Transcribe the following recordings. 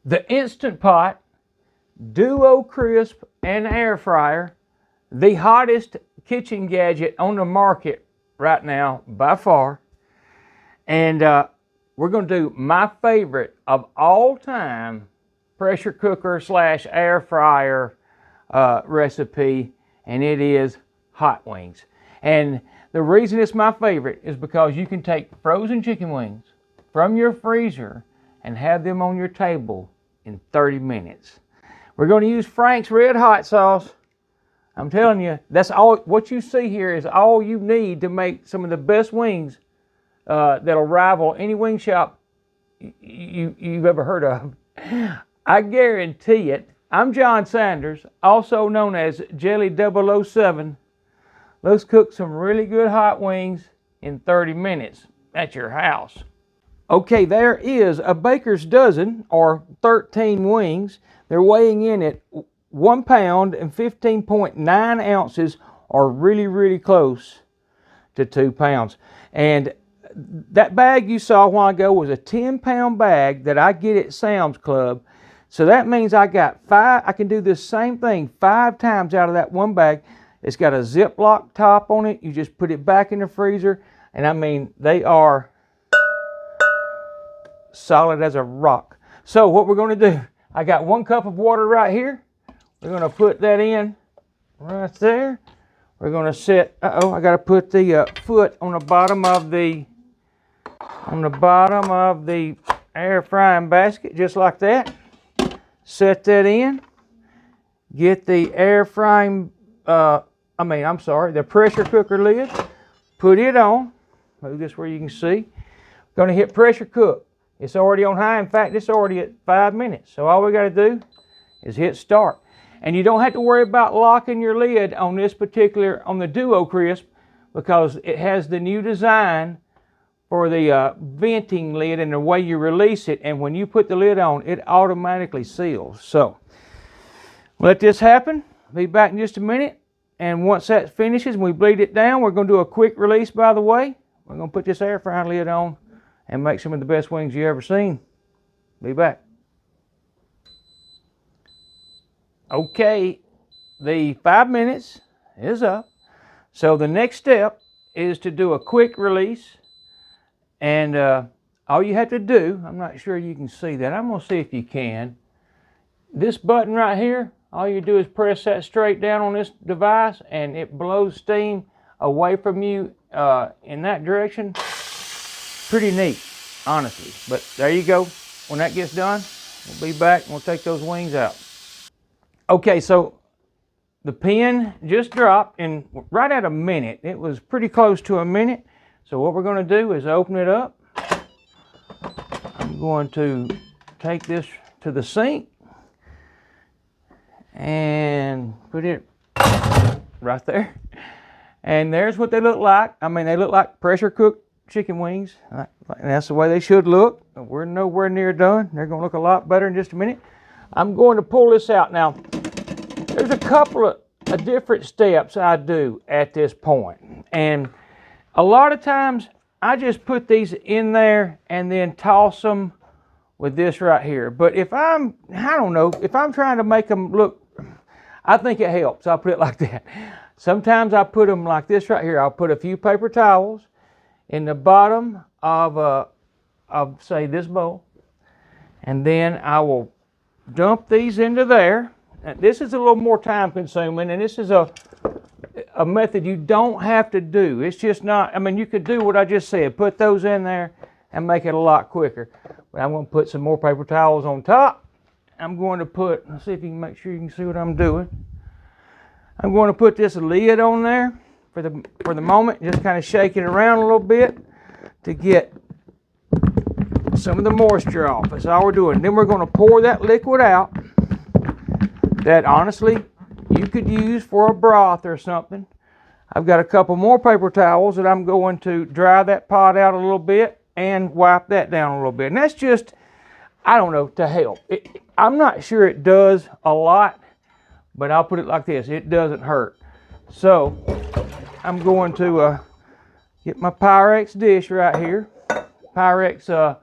The Instant Pot, Duo Crisp, and Air Fryer, the hottest kitchen gadget on the market right now by far. And we're going to do my favorite of all time pressure cooker slash air fryer recipe, and it is hot wings. And the reason it's my favorite is because you can take frozen chicken wings from your freezer and have them on your table in 30 minutes. We're going to use Frank's Red Hot Sauce. I'm telling you, that's all. What you see here is all you need to make some of the best wings that'll rival any wing shop you've ever heard of. I guarantee it. I'm John Sanders, also known as Jelly 007. Let's cook some really good hot wings in 30 minutes at your house. Okay, there is a baker's dozen, or 13 wings. They're weighing in at 1 pound and 15.9 ounces, or really, really close to 2 pounds. And that bag you saw a while ago was a 10-pound bag that I get at Sam's Club. So that means I got 5, I can do this same thing 5 times out of that one bag. It's got a Ziploc top on it. You just put it back in the freezer. And I mean, they are solid as a rock. So what we're going to do, I got 1 cup of water right here. We're going to put that in right there. We're going to set, I got to put the foot on the bottom of the air frying basket, just like that. Set that in. Get the air frying, the pressure cooker lid. Put it on. Move this where you can see. Going to hit pressure cook. It's already on high. In fact, it's already at 5 minutes. So all we got to do is hit start. And you don't have to worry about locking your lid on this particular, on the Duo Crisp, because it has the new design for the venting lid and the way you release it. And when you put the lid on, it automatically seals. So let this happen. Be back in just a minute. And once that finishes and we bleed it down, we're going to do a quick release, by the way. We're going to put this air frying lid on and make some of the best wings you ever seen. Be back. Okay, the 5 minutes is up. So the next step is to do a quick release. And all you have to do, I'm not sure you can see that. I'm going to see if you can. This button right here, all you do is press that straight down on this device and it blows steam away from you in that direction. Pretty neat, honestly. But there you go. When that gets done, we'll be back and we'll take those wings out. Okay, so the pin just dropped in right at a minute. It was pretty close to a minute. So what we're going to do is open it up. I'm going to take this to the sink and put it right there. And there's what they look like. I mean, they look like pressure cooked chicken wings. And that's the way they should look. We're nowhere near done. They're going to look a lot better in just a minute. I'm going to pull this out. Now, there's a couple of different steps I do at this point. And a lot of times, I just put these in there and then toss them with this right here. But if I don't know, if I'm trying to make them look, I think it helps. I'll put it like that. Sometimes I put them like this right here. I'll put a few paper towels in the bottom of say, this bowl. And then I will dump these into there. Now, this is a little more time consuming, and this is a method you don't have to do. It's just not, I mean, you could do what I just said. Put those in there and make it a lot quicker. But I'm going to put some more paper towels on top. I'm going to put, let's see if you can make sure you can see what I'm doing. I'm going to put this lid on there for the moment. Just kind of shake it around a little bit to get some of the moisture off. That's all we're doing. Then we're going to pour that liquid out that honestly you could use for a broth or something. I've got a couple more paper towels that I'm going to dry that pot out a little bit and wipe that down a little bit. And that's just, I don't know, to help. I'm not sure it does a lot, but I'll put it like this. It doesn't hurt. So I'm going to get my Pyrex dish right here. Pyrex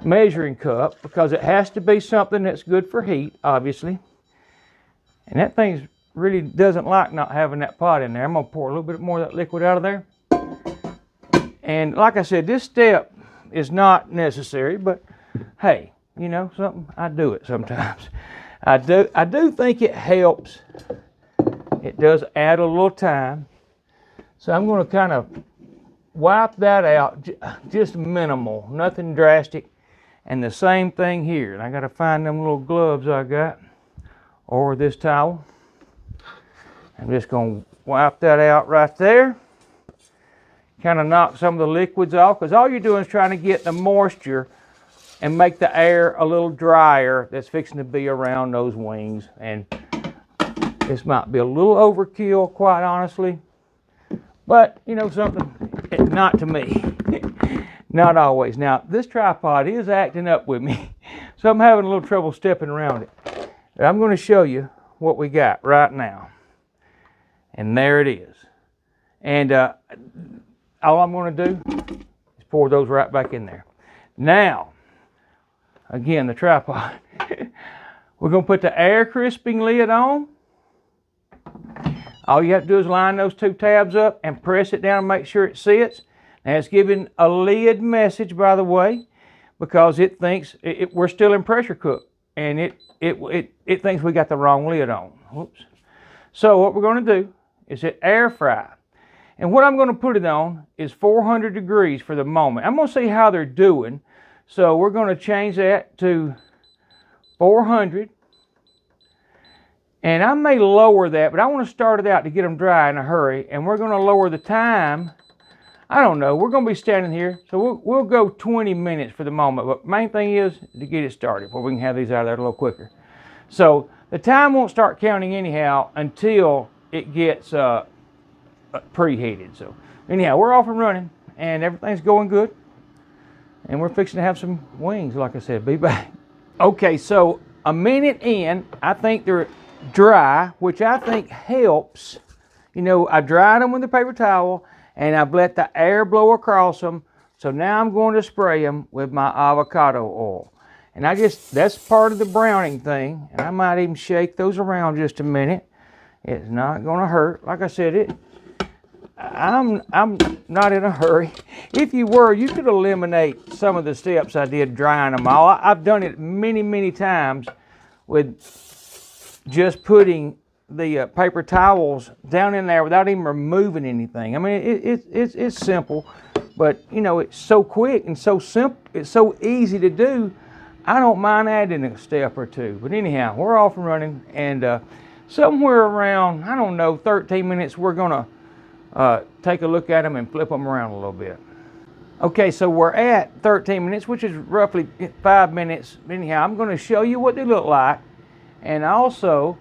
measuring cup because it has to be something that's good for heat, obviously. And that thing really doesn't like not having that pot in there. I'm gonna pour a little bit more of that liquid out of there. And like I said, this step is not necessary, but hey, you know something, I do it sometimes. I do think it helps. It does add a little time. So I'm going to kind of wipe that out, just minimal, nothing drastic. And the same thing here. And I got to find them little gloves I got, or this towel. I'm just going to wipe that out right there. Kind of knock some of the liquids off, because all you're doing is trying to get the moisture and make the air a little drier that's fixing to be around those wings. And this might be a little overkill, quite honestly, but you know something, not to me. Not always. Now this tripod is acting up with me, so I'm having a little trouble stepping around it. But I'm going to show you what we got right now, and there it is. And all I'm going to do is pour those right back in there. Now, again, the tripod. We're going to put the air crisping lid on. All you have to do is line those two tabs up and press it down and make sure it sits. Now it's giving a lid message, by the way, because it thinks we're still in pressure cook, and it thinks we got the wrong lid on. Whoops. So what we're going to do is hit air fry. And what I'm going to put it on is 400 degrees for the moment. I'm going to see how they're doing. So we're going to change that to 400. And I may lower that, but I want to start it out to get them dry in a hurry. And we're going to lower the time. I don't know. We're going to be standing here. So we'll go 20 minutes for the moment. But main thing is to get it started, where we can have these out of there a little quicker. So the time won't start counting anyhow until it gets preheated. So anyhow, we're off and running, and everything's going good. And we're fixing to have some wings, like I said. Be back. Okay, so a minute in, I think they're dry, which I think helps. You know, I dried them with a paper towel, and I've let the air blow across them. So now I'm going to spray them with my avocado oil. And that's part of the browning thing. And I might even shake those around just a minute. It's not going to hurt. Like I said, I'm not in a hurry. If you were, you could eliminate some of the steps I did drying them all. I've done it many, many times with just putting the paper towels down in there without even removing anything. I mean, it's simple, but you know, it's so quick and so simple. It's so easy to do. I don't mind adding a step or two. But anyhow, we're off and running, and somewhere around, I don't know, 13 minutes, we're gonna take a look at them and flip them around a little bit. Okay, so we're at 13 minutes, which is roughly 5 minutes. Anyhow, I'm going to show you what they look like and also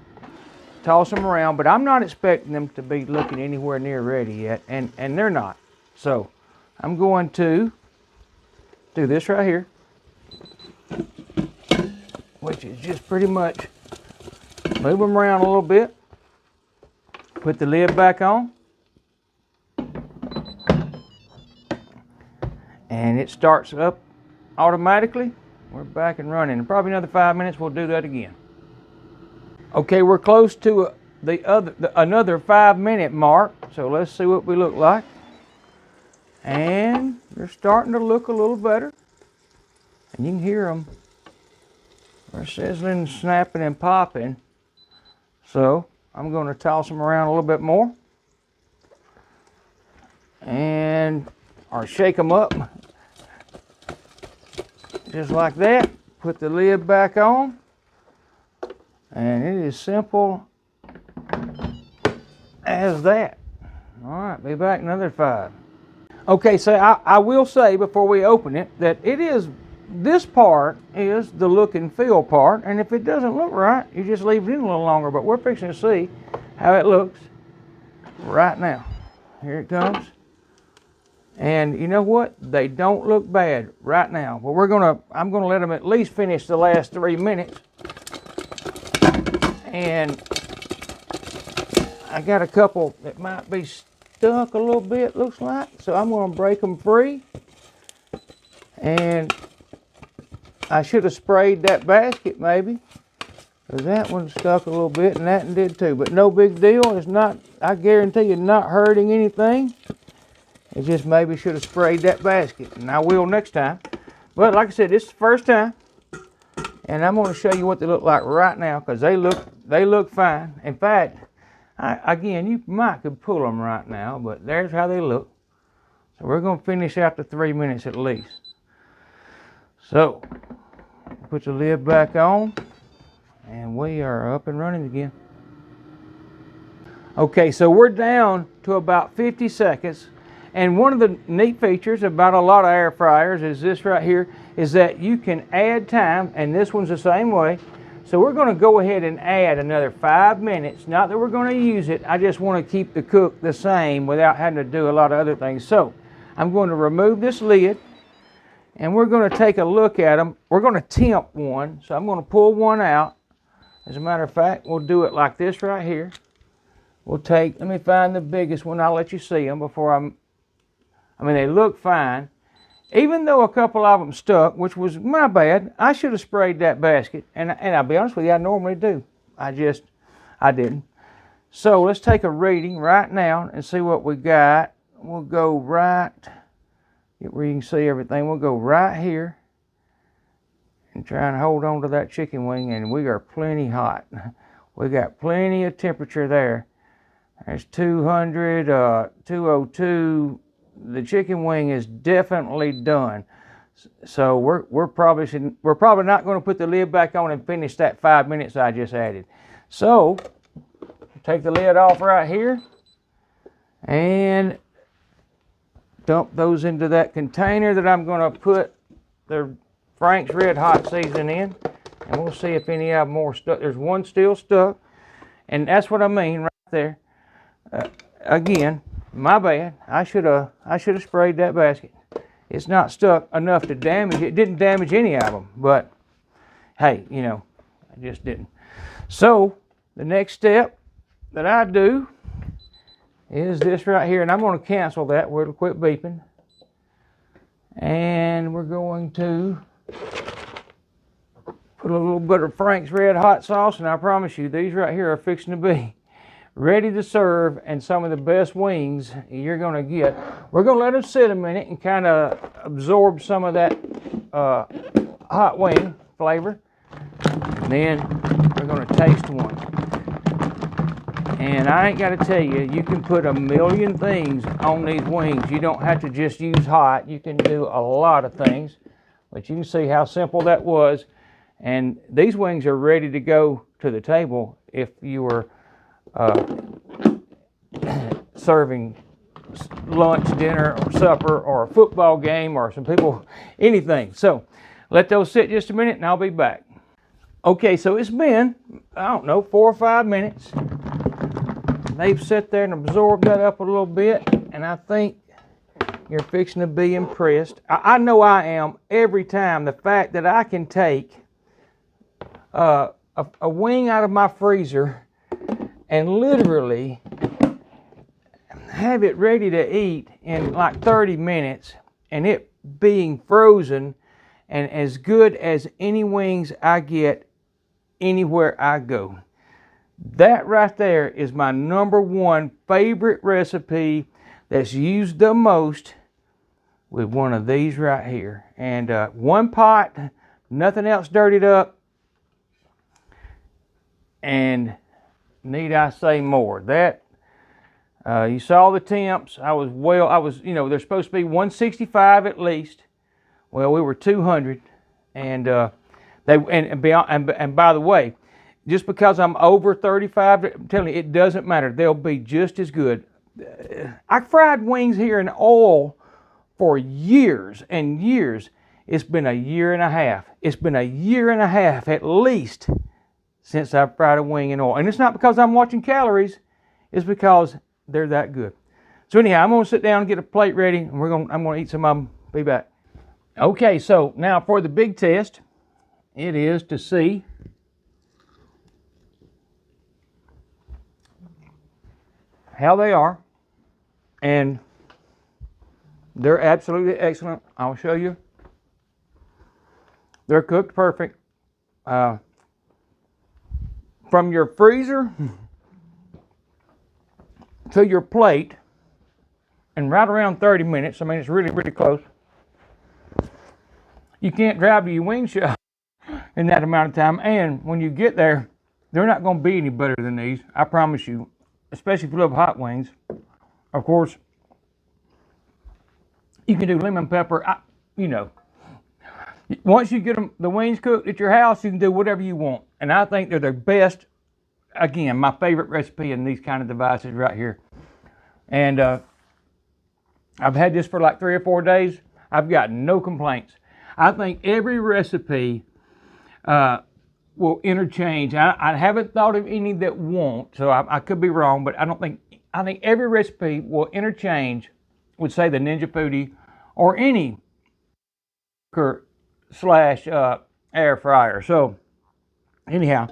toss them around, but I'm not expecting them to be looking anywhere near ready yet, and they're not. So I'm going to do this right here, which is just pretty much move them around a little bit, put the lid back on, and it starts up automatically. We're back and running. In probably another 5 minutes, we'll do that again. Okay, we're close to another 5 minute mark, so let's see what we look like. And they're starting to look a little better, and you can hear them. They're sizzling, snapping, and popping. So I'm going to toss them around a little bit more, or shake them up, just like that. Put the lid back on, and it is simple as that. All right, be back in another 5. Okay, so I will say before we open it that this part is the look and feel part, and if it doesn't look right, you just leave it in a little longer. But we're fixing to see how it looks right now. Here it comes. And you know what? They don't look bad right now. But I'm gonna let them at least finish the last 3 minutes. And I got a couple that might be stuck a little bit, looks like. So I'm gonna break them free and I should have sprayed that basket maybe, because that one stuck a little bit and that one did too. But no big deal. It's not, I guarantee you, not hurting anything. It just maybe should have sprayed that basket, and I will next time. But like I said, this is the first time, and I'm going to show you what they look like right now, because they look fine. In fact, again, you might could pull them right now, but there's how they look. So we're going to finish after 3 minutes at least. So put the lid back on, and we are up and running again. Okay, so we're down to about 50 seconds. And one of the neat features about a lot of air fryers is this right here, is that you can add time, and this one's the same way. So we're going to go ahead and add another 5 minutes. Not that we're going to use it, I just want to keep the cook the same without having to do a lot of other things. So I'm going to remove this lid, and we're going to take a look at them. We're going to temp one, so I'm going to pull one out. As a matter of fact, we'll do it like this right here. We'll take, let me find the biggest one. I'll let you see them before I mean, they look fine. Even though a couple of them stuck, which was my bad, I should have sprayed that basket. And I'll be honest with you, I normally do. I didn't. So let's take a reading right now and see what we got. We'll go right, where you can see everything. We'll go right here and try and hold on to that chicken wing, and we are plenty hot. We got plenty of temperature there. There's 200, 202. The chicken wing is definitely done. So we're probably not going to put the lid back on and finish that 5 minutes I just added. So take the lid off right here and dump those into that container that I'm going to put the Frank's Red Hot seasoning in, and we'll see if any of them more stuck. There's one still stuck, and that's what I mean right there. Again, my bad. I should have sprayed that basket. It's not stuck enough to damage it. It didn't damage any of them, but hey, you know, I just didn't. So the next step that I do is this right here, and I'm going to cancel that where it'll quit beeping. And we're going to put a little bit of Frank's Red Hot sauce, and I promise you, these right here are fixing to be ready to serve, and some of the best wings you're going to get. We're going to let them sit a minute and kind of absorb some of that hot wing flavor. And then we're going to taste one. And I ain't got to tell you, you can put a million things on these wings. You don't have to just use hot. You can do a lot of things. But you can see how simple that was. And these wings are ready to go to the table if you were serving lunch, dinner, or supper, or a football game, or some people, anything. So let those sit just a minute and I'll be back. Okay, so it's been, I don't know, 4 or 5 minutes. They've sat there and absorbed that up a little bit, and I think you're fixing to be impressed. I know I am every time. The fact that I can take a wing out of my freezer and literally have it ready to eat in like 30 minutes, and it being frozen and as good as any wings I get anywhere I go. That right there is my #1 favorite recipe that's used the most with one of these right here. And one pot, nothing else dirtied up, and need I say more? That you saw the temps. You know, they're supposed to be 165 at least. Well, we were 200, and by the way, just because I'm over 35, I'm telling you, it doesn't matter. They'll be just as good. I fried wings here in oil for years and years. It's been a year and a half. It's been a year and a half at least since I've fried a wing in oil. And it's not because I'm watching calories. It's because they're that good. So anyhow, I'm going to sit down and get a plate ready, and I'm going to eat some of them. Be back. Okay, so now for the big test, it is to see how they are. And they're absolutely excellent. I'll show you. They're cooked perfect. From your freezer to your plate, in right around 30 minutes. I mean, it's really, really close. You can't drive to your wing shop in that amount of time. And when you get there, they're not going to be any better than these. I promise you. Especially if you love hot wings. Of course, you can do lemon pepper. You know, once you get the wings cooked at your house, you can do whatever you want. And I think they're the best. Again, my favorite recipe in these kind of devices right here. And I've had this for like 3 or 4 days. I've got no complaints. I think every recipe will interchange. I haven't thought of any that won't, so I could be wrong, but I think every recipe will interchange with, say, the Ninja Foodie or any cooker slash air fryer. So anyhow,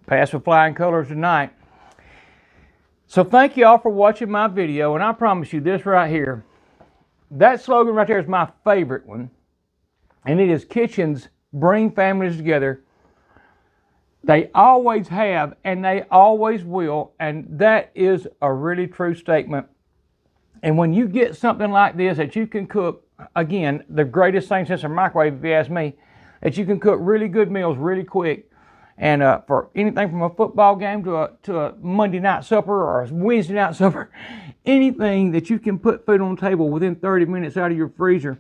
pass with flying colors tonight. So thank you all for watching my video, and I promise you this right here, that slogan right there is my favorite one, and it is kitchens bring families together. They always have, and they always will, and that is a really true statement. And when you get something like this that you can cook, again, the greatest thing since a microwave, if you ask me, that you can cook really good meals really quick. And for anything from a football game to a Monday night supper or a Wednesday night supper, anything that you can put food on the table within 30 minutes out of your freezer,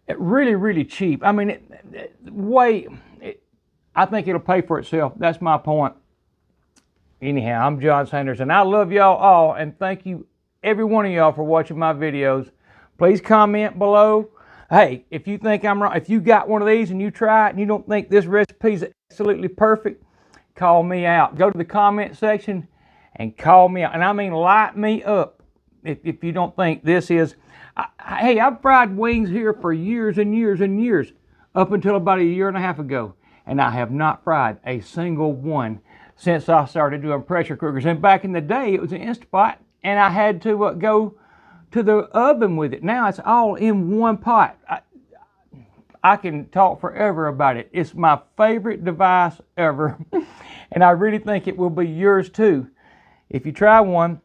it really, really cheap. I mean, I think it'll pay for itself. That's my point. Anyhow, I'm John Sanders, and I love y'all all, and thank you, every one of y'all, for watching my videos. Please comment below. Hey, if you think I'm wrong, if you got one of these and you try it and you don't think this recipe is absolutely perfect, call me out. Go to the comment section and call me out. And I mean, light me up if you don't think this is. Hey, I've fried wings here for years and years and years, up until about a year and a half ago. And I have not fried a single one since I started doing pressure cookers. And back in the day, it was an Instapot, and I had to go to the oven with it. Now it's all in one pot. I can talk forever about it. It's my favorite device ever. And I really think it will be yours too. If you try one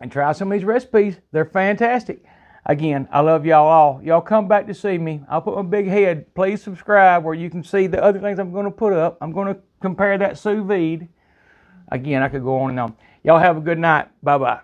and try some of these recipes, they're fantastic. Again, I love y'all all. Y'all come back to see me. I'll put my big head. Please subscribe where you can see the other things I'm going to put up. I'm going to compare that sous vide. Again, I could go on and on. Y'all have a good night. Bye-bye.